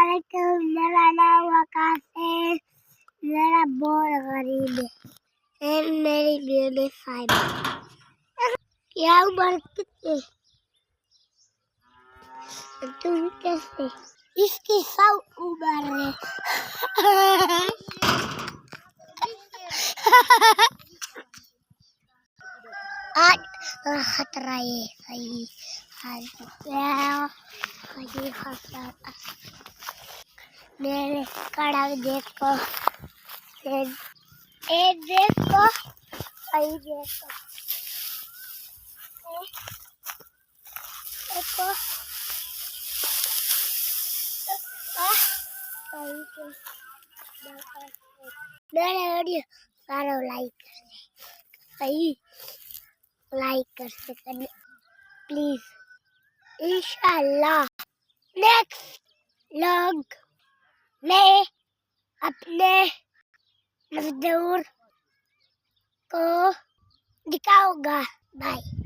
वालेकुम। मेरा नाम वकास है। मेरा बहुत गरीब है। मेरी बेबी 5 क्या उम्र कितनी? तुम कैसे? इसकी 100 उम्र है। आज खतरा है सही। मेरे कड़क देखो, ये देखो, सही देखो, देखो, मेरे वीडियो सारे लाइक सही लाइक कर सकते प्लीज। इंशाल्लाह नेक्स्ट व्लॉग में अपने मजदूर को दिखाऊंगा। बाय।